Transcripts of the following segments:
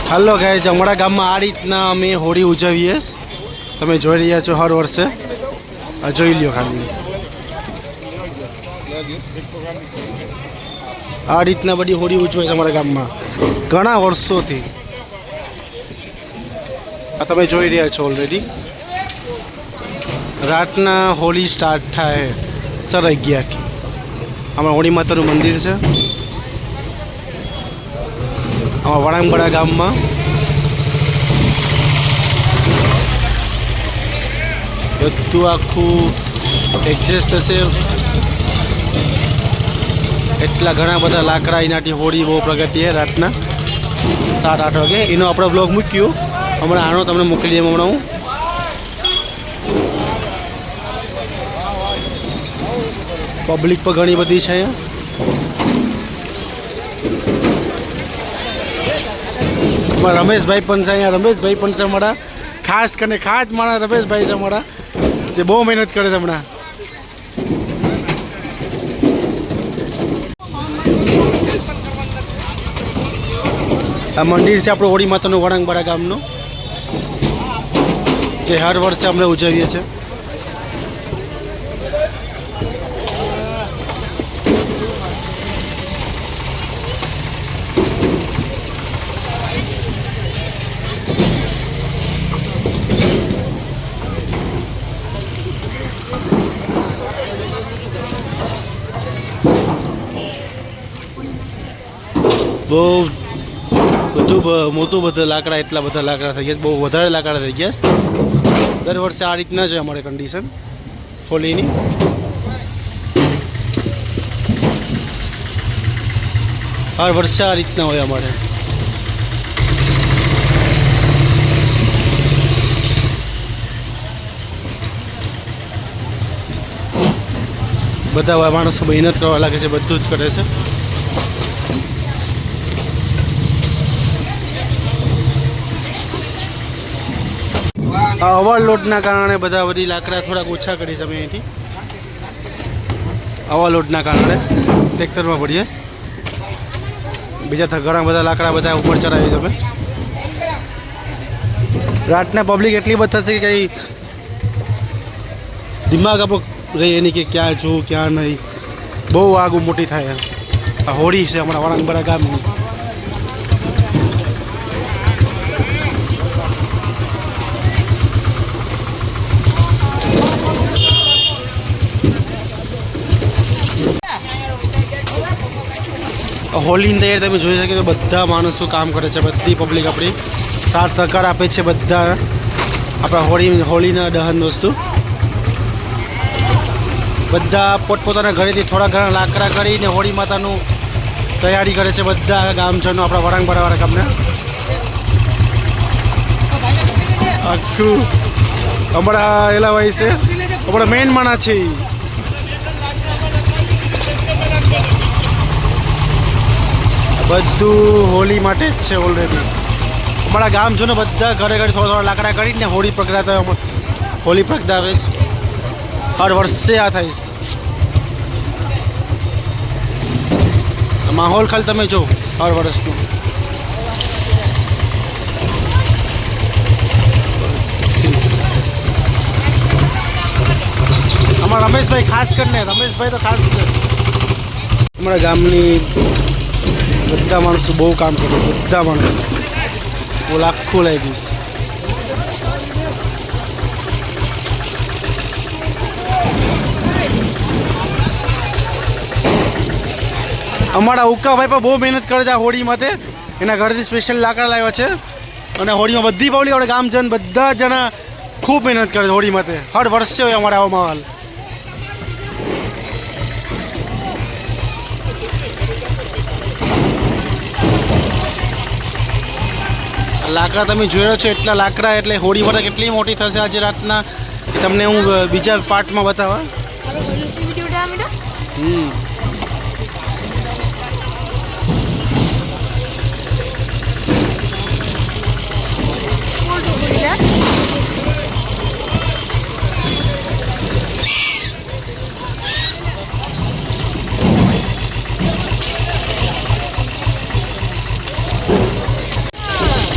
Hello guys, અમારા ગામમાં આ રીતના અમે હોળી ઉજવીએ. તમે જોઈ રહ્યા છો હર વર્ષે. આ જોઈ લ્યો ખાલી. આ રીતના બધી હોળી ઉજવે છે અમારા ગામમાં ઘણા વર્ષોથી. આ તમે જોઈ રહ્યા છો ઓલરેડી. રાતના હોળી સ્ટાર્ટ થાય 11:30. આમાં હોળી માતાનું મંદિર છે. આમાં વળાંગબડા ગામમાં બધું આખું એડજસ્ટ થશે. એટલા ઘણા બધા લાકડા એનાથી હોળી બહુ પ્રગતિએ. રાતના 7-8 વાગે એનો આપણે બ્લોગ મૂક્યો. હમણાં આનો તમને મોકલી દઈએ. હમણાં હું પબ્લિક પણ ઘણી બધી છે અહીંયા. રમેશભાઈ પણ છે અહીંયા. રમેશભાઈ પણ છે અમારા. ખાસ કરીને ખાસ મારા રમેશભાઈ છે અમારા, જે બહુ મહેનત કરે છે હમણાં. આ મંદિર છે આપણું હોળી માતાનું વળાંગબડા ગામનું, જે હર વર્ષે અમે ઉજવીએ છીએ. બહુ બધું મોટું બધા લાકડા, એટલા બધા લાકડા થઈ ગયા, બહુ વધારે લાકડા થઈ ગયા. દર વર્ષે આ રીતના છે અમારે કન્ડિશન હોલીની. હર વર્ષે આ રીતના હોય અમારે. બધા માણસો મહેનત કરવા લાગે છે, બધું જ કરે છે. આ ઓવરલોડના કારણે બધી લાકડા થોડાક ઓછા કરી છે અમે અહીંથી. ઓવરલોડના કારણે ટ્રેક્ટરમાં પડીએ. બીજા ઘણા બધા લાકડા બધા ઉપર ચડાવી તમે. રાતના પબ્લિક એટલી બધી થશે કે કંઈ દિમાગ આપણો રહે એની કે ક્યાં છું ક્યાં નહીં. બહુ આગું મોટી થાય. આ હોળી છે અમારા વળાંગબડા ગામની. હોળીની તૈયારી તમે જોઈ શકો તો બધા માણસો કામ કરે છે. બધી પબ્લિક આપણી સાથ સહકાર આપે છે. બધા આપણા હોળીના દહન વસ્તુ બધા પોતપોતાના ઘરેથી થોડા ઘણા લાકડા કરીને હોળી માતાનું તૈયારી કરે છે. બધા ગામજનો આપણા વળાંગબડાવાળા ગામના આખું હમણાં એલા ભાઈ છે, હમણાં મેઇન માણા છે. બધું હોળી માટે જ છે ઓલરેડી. અમારા ગામજનો બધા ઘરે ઘરે થોડા થોડા લાકડા કરીને હોળી પ્રગટાવે છે. હર વર્ષે આ થાય છે. માહોલ ખાલી તમે જો હર વર્ષનો. અમારા રમેશભાઈ ખાસ કરીને, રમેશભાઈ તો ખાસ છે. અમારા ગામની બધા માણસો બહુ કામ કરે. બધા માણસો બહુ લાખું લઈ ગયું છે. અમારા ઉકાભાઈ પણ બહુ મહેનત કરે છે આ હોળી માટે. એના ઘરેથી સ્પેશિયલ લાકડા લાવ્યા છે. અને હોળીમાં બધી પબ્લિક આપણે ગામજન બધા જણા ખૂબ મહેનત કરે છે હોળી માટે. હર વર્ષે હોય અમારે આવો માહોલ. લાકડા તમે જોયો છો, એટલા લાકડા એટલે હોળી માટે કેટલી મોટી થશે આજે રાતના એ તમને હું બીજા પાર્ટમાં બતાવવા.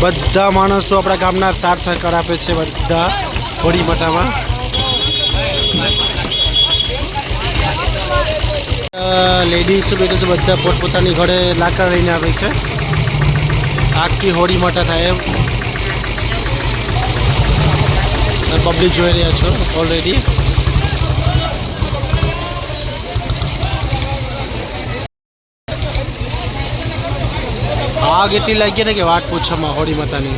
બધા માણસો આપણા ગામના સાથ સહકાર આપે છે બધા હોળી માતામાં. લેડીઝ બેડીઝ બધા પોતપોતાની ઘરે લાકડા લઈને આવે છે. આખી હોળી માતા થાય એમ પબ્લિક જોઈ રહ્યા છો ઓલરેડી. આગ એટલી લાગી ને કે વાત પૂછવામાં હોળી માતાની.